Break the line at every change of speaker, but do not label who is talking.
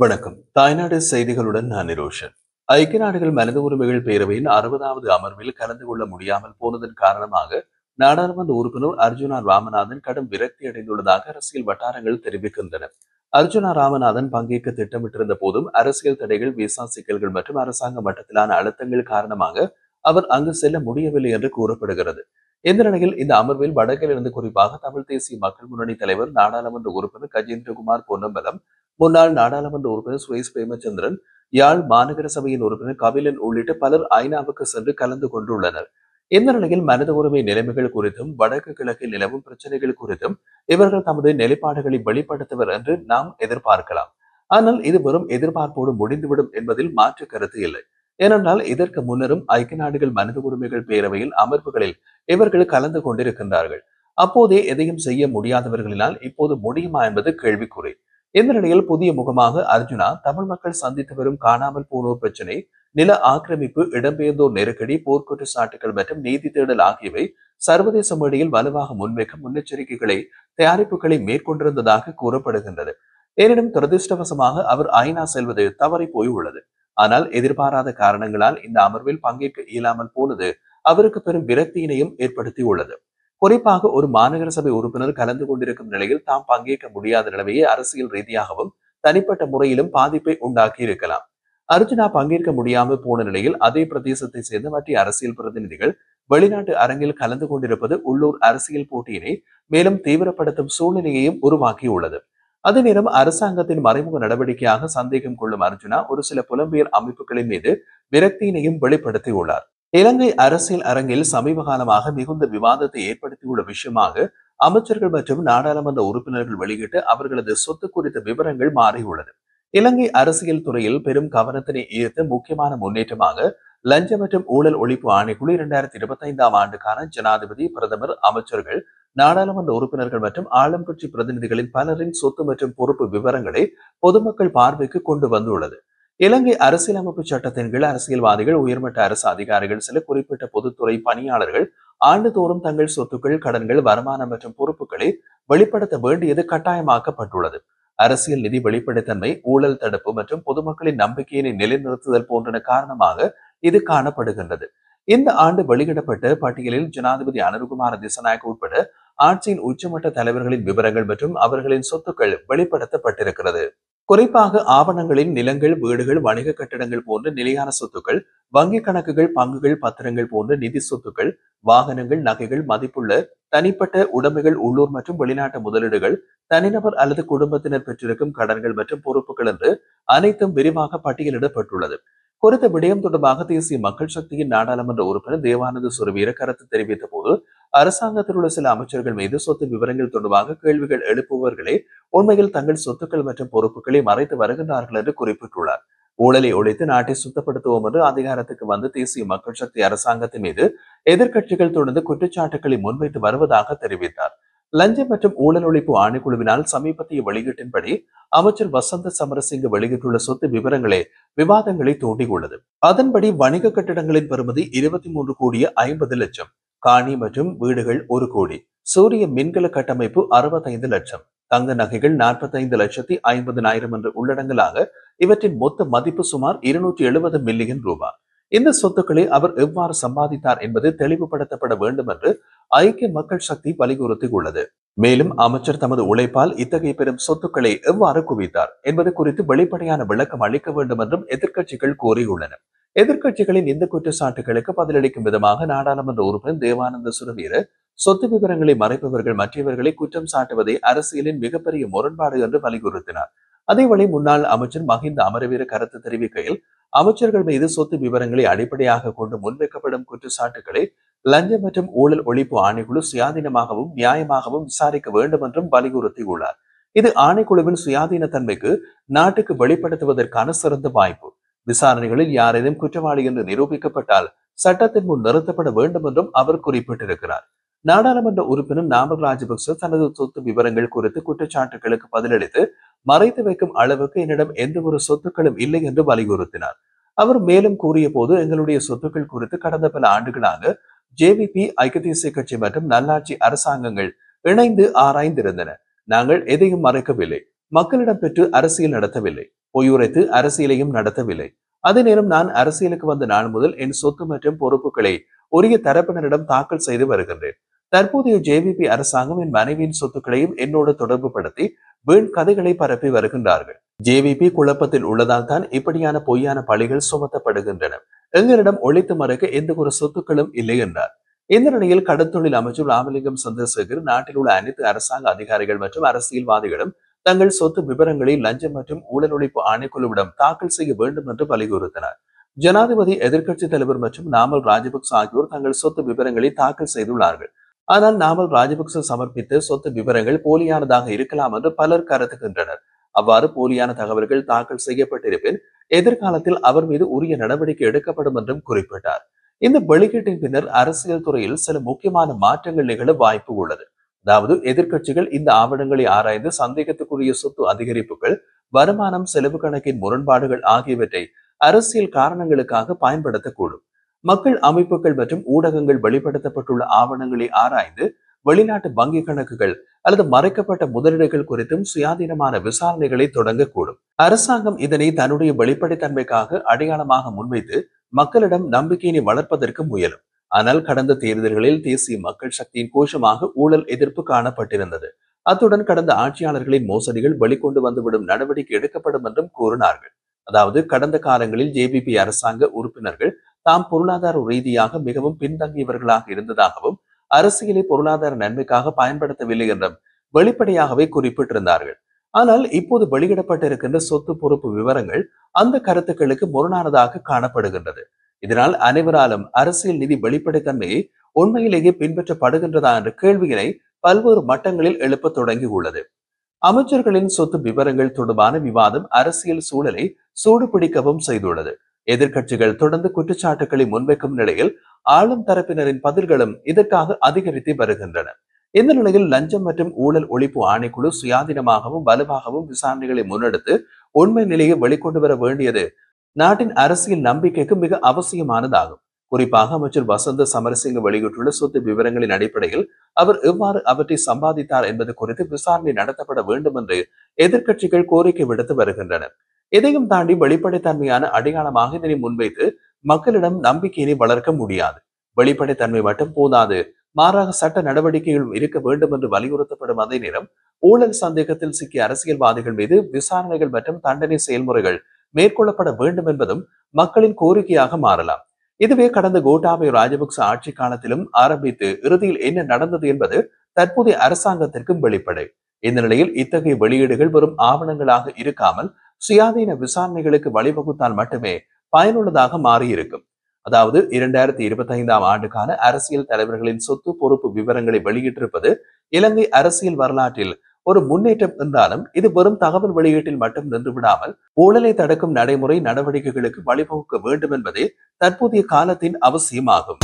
வணக்கம். தாய்நாடு செய்திகளுடன் நான் நிரோஷன். ஐக்கிய நாடுகள் மனித உரிமைகள் பேரவையின் 60வது அமர்வில் கலந்து கொள்ள முடியாமல் போனதன் காரணமாக நாடாளுமன்ற உறுப்பினர் அர்ஜுனா ராமநாதன் கடும் விரக்தி அடைந்துள்ளதாக அரசியல் வட்டாரங்கள் தெரிவிக்கின்றன. அர்ஜுனா ராமநாதன் பங்கேற்க திட்டமிட்டிருந்த போதும் அரசியல் தடைகள், விசா சிக்கல்கள் மற்றும் அரசாங்க மட்டத்திலான அழுத்தங்கள் காரணமாக அவர் அங்கு செல்ல முடியவில்லை என்று கூறப்படுகிறது. இந்த நிலையில் இந்த அமர்வில் வடக்கிலிருந்து குறிப்பாக தமிழ் தேசிய மக்கள் முன்னணி தலைவர் நாடாளுமன்ற உறுப்பினர் கஜேந்திரகுமார் பொன்னம்பலம், முன்னாள் நாடாளுமன்ற உறுப்பினர் சுரேஷ் பிரேமச்சந்திரன், யாழ் மாநகர சபையின் உறுப்பினர் கபிலன் உள்ளிட்ட பலர் ஐநாவுக்கு சென்று கலந்து கொண்டுள்ளனர். இந்த நிலையில் மனித உரிமை நிலைமைகள் குறித்தும் வடக்கு கிழக்கில் நிலவும் பிரச்சனைகள் குறித்தும் இவர்கள் தமது நிலைப்பாடுகளை வெளிப்படுத்துவர் என்று நாம் எதிர்பார்க்கலாம். ஆனால் இது வெறும் எதிர்பார்ப்போடு முடிந்துவிடும் என்பதில் மாற்று கருத்து இல்லை. ஏனென்றால் இதற்கு முன்னரும் ஐக்கிய நாடுகள் மனித உரிமைகள் பேரவையில் அமர்வுகளில் இவர்கள் கலந்து கொண்டிருக்கின்றார்கள். அப்போதே எதையும் செய்ய முடியாதவர்களினால் இப்போது முடியுமா என்பது கேள்விக்குறி. இந்த நிலையில் புதிய முகமாக அர்ஜுனா தமிழ் மக்கள் சந்தித்து வரும் காணாமல் போனோர் பிரச்சினை, நில ஆக்கிரமிப்பு, இடம்பெயர்ந்தோர் நெருக்கடி, போர்க்குற்றச்சாட்டுகள் மற்றும் நீதி தேடல் ஆகியவை சர்வதேச மேடையில் வலுவாக முன்வைக்க முன்னெச்சரிக்கைகளை, தயாரிப்புகளை மேற்கொண்டிருந்ததாக கூறப்படுகின்றது. எனினும் துரதிருஷ்டவசமாக அவர் ஐநா செல்வது தவறி போய் உள்ளது. ஆனால் எதிர்பாராத காரணங்களால் இந்த அமர்வில் பங்கேற்க இயலாமல் போனது அவருக்கு பெரும் விரக்தியினையும் ஏற்படுத்தி உள்ளது. குறிப்பாக ஒரு மாநகர சபை உறுப்பினர் கலந்து கொண்டிருக்கும் நிலையில் தாம் பங்கேற்க முடியாத நிலைமையை அரசியல் ரீதியாகவும் தனிப்பட்ட முறையிலும் பாதிப்பை உண்டாக்கி இருக்கலாம். அர்ஜுனா பங்கேற்க முடியாமல் போன நிலையில் அதே பிரதேசத்தை சேர்ந்த மற்ற அரசியல் பிரதிநிதிகள் வெளிநாட்டு அரங்கில் கலந்து கொண்டிருப்பது உள்ளூர் அரசியல் போட்டியினை மேலும் தீவிரப்படுத்தும் சூழ்நிலையையும் உருவாக்கியுள்ளது. அதே நேரம் அரசாங்கத்தின் மறைமுக நடவடிக்கையாக சந்தேகம் கொள்ளும் அர்ஜுனா ஒரு சில புலம்பெயர் அமைப்புகளின் மீது விரக்தியினையும் வெளிப்படுத்தியுள்ளார். இலங்கை அரசியல் அரங்கில் சமீப காலமாக மிகுந்த விவாதத்தை ஏற்படுத்தியுள்ள விஷயமாக அமைச்சர்கள் மற்றும் நாடாளுமன்ற உறுப்பினர்கள் வெளியிட்டு அவர்களது சொத்து குறித்த விவரங்கள் மாறியுள்ளது. இலங்கை அரசியல் துறையில் பெரும் கவனத்தினை ஈர்த்த முக்கியமான முன்னேற்றமாக லஞ்ச மற்றும் ஊழல் ஒழிப்பு ஆணைக்குழு 2025ஆம் ஆண்டுக்கான ஜனாதிபதி, பிரதமர், அமைச்சர்கள், நாடாளுமன்ற உறுப்பினர்கள் மற்றும் ஆளும் கட்சி பிரதிநிதிகளின் பலரின் சொத்து மற்றும் பொறுப்பு விவரங்களை பொதுமக்கள் பார்வைக்கு கொண்டு வந்துள்ளது. இலங்கை அரசியலமைப்பு சட்டத்தின் கீழ் அரசியல்வாதிகள், உயர்மட்ட அரசு அதிகாரிகள், சில குறிப்பிட்ட பொதுத்துறை பணியாளர்கள் ஆண்டுதோறும் தங்கள் சொத்துக்கள், கடன்கள், வருமானம் மற்றும் பொறுப்புகளை வெளிப்படுத்த வேண்டியது கட்டாயமாக்கப்பட்டுள்ளது. அரசியல் நிதி வெளிப்படைத்தன்மை, ஊழல் தடுப்பு மற்றும் பொதுமக்களின் நம்பிக்கையினை நிலைநிறுத்துதல் போன்றன காரணமாக இது காணப்படுகின்றது. இந்த ஆண்டு வெளியிடப்பட்ட பட்டியலில் ஜனாதிபதி அனுருகுமார திசாநாயக்க உட்பட ஆட்சியின் உச்சமட்ட தலைவர்களின் விவரங்கள் மற்றும் அவர்களின் சொத்துக்கள் வெளிப்படுத்தப்பட்டிருக்கிறது. குறிப்பாக ஆவணங்களின் நிலங்கள், வீடுகள், வணிக கட்டடங்கள் போன்ற நிலையான சொத்துக்கள், வங்கிக் கணக்குகள், பங்குகள், பத்திரங்கள் போன்ற நிதி சொத்துக்கள், வாகனங்கள், நகைகள், மதிப்புள்ள தனிப்பட்ட உடைமைகள், உள்ளூர் மற்றும் வெளிநாட்டு முதலீடுகள், தனிநபர் அல்லது குடும்பத்தினர் பெற்றிருக்கும் கடன்கள் மற்றும் பொறுப்புகள் என்று அனைத்தும் விரிவாக பட்டியலிடப்பட்டுள்ளது. குறித்த விடயம் தொடர்பாக தேசிய மக்கள் சக்தியின் நாடாளுமன்ற உறுப்பினர் தேவானந்த சுரவீர கருத்து தெரிவித்த போது, அரசாங்கத்தில் உள்ள சில அமைச்சர்கள் மீது சொத்து விவரங்கள் தொடர்பாக கேள்விகள் எழுப்புபவர்களே உண்மையில் தங்கள் சொத்துக்கள் மற்றும் பொறுப்புகளை மறைத்து வருகின்றார்கள் என்று குறிப்பிட்டுள்ளார். ஊழலை ஒழித்து நாட்டை சுத்தப்படுத்துவோம் என்று அதிகாரத்துக்கு வந்து தேசிய மக்கள் சக்தி அரசாங்கத்தின் மீது எதிர்க்கட்சிகள் தொடர்ந்து குற்றச்சாட்டுகளை முன்வைத்து வருவதாக தெரிவித்தார். லஞ்சம் மற்றும் ஊழல் ஒழிப்பு ஆணைக்குழுவினால் சமீபத்திய வெளியீட்டின்படி அமைச்சர் வசந்த சமரசிங்க வெளியிட்டுள்ள சொத்து விவரங்களே விவாதங்களை தூண்டியுள்ளது. அதன்படி வணிக கட்டிடங்களின் பெறுமதி 23,50,00,000, காணி மற்றும் வீடுகள் 1 கோடி, சூரிய மின்கல கட்டமைப்பு 65 லட்சம், தங்க நகைகள் 45,50,000 என்று உள்ளடங்கலாக இவற்றின் மொத்த மதிப்பு சுமார் 270 மில்லியன் ரூபாய். இந்த சொத்துக்களை அவர் எவ்வாறு சம்பாதித்தார் என்பது தெளிவுபடுத்தப்பட வேண்டும் என்று ஐக்கிய மக்கள் சக்தி வலியுறுத்தியுள்ளது. மேலும் அமைச்சர் தமது உழைப்பால் இத்தகைய பெரும் சொத்துக்களை எவ்வாறு குவித்தார் என்பது குறித்து வெளிப்படையான விளக்கம் அளிக்க வேண்டும் என்றும் எதிர்க்கட்சிகள் கோரியுள்ளன. எதிர்க்கட்சிகளின் இந்த குற்றச்சாட்டுகளுக்கு பதிலளிக்கும் விதமாக நாடாளுமன்ற உறுப்பினர் தேவானந்த சுரவீர, சொத்து விவரங்களை மறைப்பவர்கள் மற்றவர்களை குற்றம் சாட்டுவதே அரசியலின் மிகப்பெரிய முரண்பாடு என்று வலியுறுத்தினார். அதேவேளை முன்னாள் அமைச்சர் மஹிந்த அமரவீர கருத்து தெரிவிக்கையில், அமைச்சர்கள் மீது சொத்து விவரங்களை அடிப்படையாக கொண்டு முன்வைக்கப்படும் குற்றச்சாட்டுகளை லஞ்சம் மற்றும் ஊழல் ஒழிப்பு ஆணைக்குழு சுயாதீனமாகவும் நியாயமாகவும் விசாரிக்க வேண்டும் என்றும் வலியுறுத்தியுள்ளார். இது ஆணைக்குழுவின் சுயாதீன தன்மைக்கு நாட்டுக்கு வெளிப்படுத்துவதற்கான சிறந்த வாய்ப்பு. விசாரணைகளில் யாரேனும் குற்றவாளி என்று நிரூபிக்கப்பட்டால் சட்டத்தின் முன் நிறுத்தப்பட வேண்டும் என்றும் அவர் குறிப்பிட்டிருக்கிறார். நாடாளுமன்ற உறுப்பினர் நாமல் ராஜபக்ச தனது சொத்து விவரங்கள் குறித்து குற்றச்சாட்டுகளுக்கு பதிலளித்து, மறைத்து வைக்கும் அளவுக்கு என்னிடம் எந்த ஒரு சொத்துக்களும் இல்லை என்று வலியுறுத்தினார். அவர் மேலும் கூறிய போது, எங்களுடைய சொத்துக்கள் குறித்து கடந்த பல ஆண்டுகளாக ஜேவிபி, ஐக்கிய தேசிய கட்சி மற்றும் நல்லாட்சி அரசாங்கங்கள் இணைந்து ஆராய்ந்திருந்தன. நாங்கள் எதையும் மறைக்கவில்லை, மக்களிடம் பெற்று அரசியல் நடத்தவில்லை. பொய்யுரைத்து அரசியலையும் நடத்தவில்லை. அதே நேரம் நான் அரசியலுக்கு வந்த நாள் முதல் என் சொத்து மற்றும் பொறுப்புகளை உரிய தரப்பினரிடம் தாக்கல் செய்து வருகின்றேன். தற்போதைய ஜேவிபி அரசாங்கம் என் மனைவியின் சொத்துக்களையும் என்னோடு தொடர்பு படுத்தி வீண் கதைகளை பரப்பி வருகின்றார்கள். ஜேவிபி குழப்பத்தில் உள்ளதால் தான் இப்படியான பொய்யான பழிகள் சுமத்தப்படுகின்றன. எங்களிடம் ஒழித்து மறைக்க எந்த ஒரு சொத்துக்களும் இல்லை என்றார். இந்த நிலையில் கடற்தொழில் அமைச்சர் ராமலிங்கம் சந்திரசேகர் நாட்டில் உள்ள அனைத்து அரசாங்க அதிகாரிகள் மற்றும் அரசியல்வாதிகளும் தங்கள் சொத்து விவரங்களை லஞ்சம் மற்றும் ஊழல் ஒழிப்பு ஆணைக்குழுவிடம் தாக்கல் செய்ய வேண்டும் என்று வலியுறுத்தினார். ஜனாதிபதி, எதிர்க்கட்சி தலைவர் மற்றும் நாமல் ராஜபக்ச ஆகியோர் தங்கள் சொத்து விவரங்களை தாக்கல் செய்துள்ளார்கள். ஆனால் நாமல் ராஜபக்ச சமர்ப்பித்த சொத்து விவரங்கள் போலியானதாக இருக்கலாம் என்று பலர் கருதுகின்றனர். அவ்வாறு போலியான தகவல்கள் தாக்கல் செய்யப்பட்டிருப்பின் எதிர்காலத்தில் அவர் மீது உரிய நடவடிக்கை எடுக்கப்படும் என்றும் குறிப்பிட்டார். இந்த வெளியீட்டின் பின்னர் அரசியல் துறையில் சில முக்கியமான மாற்றங்கள் நிகழ வாய்ப்பு உள்ளது. அதாவது, எதிர்க்கட்சிகள் இந்த ஆவணங்களை ஆராய்ந்து சந்தேகத்துக்குரிய சொத்து அதிகரிப்புகள், வருமானம், செலவு கணக்கின் முரண்பாடுகள் ஆகியவற்றை அரசியல் காரணங்களுக்காக பயன்படுத்தக்கூடும். மக்கள் அமைப்புகள் மற்றும் ஊடகங்கள் வெளிப்படுத்தப்பட்டுள்ள ஆவணங்களை ஆராய்ந்து வெளிநாட்டு வங்கி கணக்குகள் அல்லது மறைக்கப்பட்ட முதலீடுகள் குறித்தும் சுயாதீனமான விசாரணைகளை தொடங்கக்கூடும். அரசாங்கம் இதனை தன்னுடைய வெளிப்படைத்தன்மைக்காக அடையாளமாக முன்வைத்து மக்களிடம் நம்பிக்கையினை வளர்ப்பதற்கு முயலும். ஆனால் கடந்த தேர்தல்களில் தேசிய மக்கள் சக்தியின் கோஷமாக ஊழல் எதிர்ப்பு காணப்பட்டிருந்தது. அத்துடன் கடந்த ஆட்சியாளர்களின் மோசடிகள் வெளிக்கொண்டு வந்துவிடும் நடவடிக்கை எடுக்கப்படும் என்றும் கூறினார்கள். அதாவது, கடந்த காலங்களில் ஜேவிபி அரசாங்க உறுப்பினர்கள் தாம் பொருளாதார ரீதியாக மிகவும் பின்தங்கியவர்களாக இருந்ததாகவும் அரசியலை பொருளாதார நன்மைக்காக பயன்படுத்தவில்லை என்றும் வெளிப்படையாகவே குறிப்பிட்டிருந்தார்கள். ஆனால் இப்போது வெளியிடப்பட்டிருக்கின்ற சொத்து பொறுப்பு விவரங்கள் அந்த கருத்துக்களுக்கு முரணானதாக காணப்படுகின்றது. இதனால் அனைவராலும் அரசியல் நிதி வெளிப்படைத்தன்மையை உண்மையிலேயே பின்பற்றப்படுகின்றதா என்ற கேள்வியினை பல்வேறு மட்டங்களில் எழுப்ப தொடங்கியுள்ளது. அமைச்சர்களின் சொத்து விவரங்கள் தொடர்பான விவாதம் அரசியல் சூழலை சூடுபிடிக்கவும் செய்துள்ளது. எதிர்க்கட்சிகள் தொடர்ந்து குற்றச்சாட்டுகளை முன்வைக்கும் நிலையில் ஆளும் தரப்பினரின் பதில்களும் இதற்காக அதிகரித்து வருகின்றன. இந்த நிலையில் லஞ்சம் மற்றும் ஊழல் ஒழிப்பு ஆணைக்குழு சுயாதீனமாகவும் வலுவாகவும் விசாரணைகளை முன்னெடுத்து உண்மை நிலையை வெளிக்கொண்டு வர வேண்டியது நாட்டின் அரசியல் நம்பிக்கைக்கு மிக அவசியமானதாகும். குறிப்பாக அமைச்சர் வசந்த சமரசிங்க வெளியிட்டுள்ள சொத்து விவரங்களின் அடிப்படையில் அவர் எவ்வாறு அவற்றை சம்பாதித்தார் என்பது குறித்து விசாரணை நடத்தப்பட வேண்டும் என்று எதிர்க்கட்சிகள் கோரிக்கை விடுத்து வருகின்றன. இதையும் தாண்டி வெளிப்படைத்தன்மையான அடையாளமாக இதனை முன்வைத்து மக்களிடம் நம்பிக்கையினை வளர்க்க முடியாது. வெளிப்படைத்தன்மை மட்டும் போதாது, மாறாக சட்ட நடவடிக்கைகள் இருக்க வேண்டும் என்று வலியுறுத்தப்படும் அதே நேரம் ஊழல் சந்தேகத்தில் சிக்கிய அரசியல்வாதிகள் மீது விசாரணைகள் மற்றும் தண்டனை செயல்முறைகள் மேற்கொள்ளப்பட வேண்டும் என்பதும் மக்களின் கோரிக்கையாக மாறலாம். இதுவே கடந்த கோட்டாபய ராஜபக்ச ஆட்சி காலத்திலும் ஆரம்பித்து இறுதியில் என்ன நடந்தது என்பது தற்போதைய அரசாங்கத்திற்கும் வெளிப்படை. இந்த நிலையில் இத்தகைய வெளியீடுகள் வெறும் ஆவணங்களாக இருக்காமல் சுயாதீன விசாரணைகளுக்கு வழிவகுத்தால் மட்டுமே பயனுள்ளதாக மாறியிருக்கும். அதாவது, 2025ஆம் ஆண்டுக்கான அரசியல் தலைவர்களின் சொத்து பொறுப்பு விவரங்களை வெளியிட்டிருப்பது இலங்கை அரசியல் வரலாற்றில் ஒரு முன்னேற்றம் என்றாலும் இது வெறும் தகவல் வெளியீட்டில் மட்டும் நின்றுவிடாமல் ஊழலை தடுக்கும் நடைமுறை நடவடிக்கைகளுக்கு வழிவகுக்க வேண்டும் என்பதே தற்போதைய காலத்தின் அவசியமாகும்.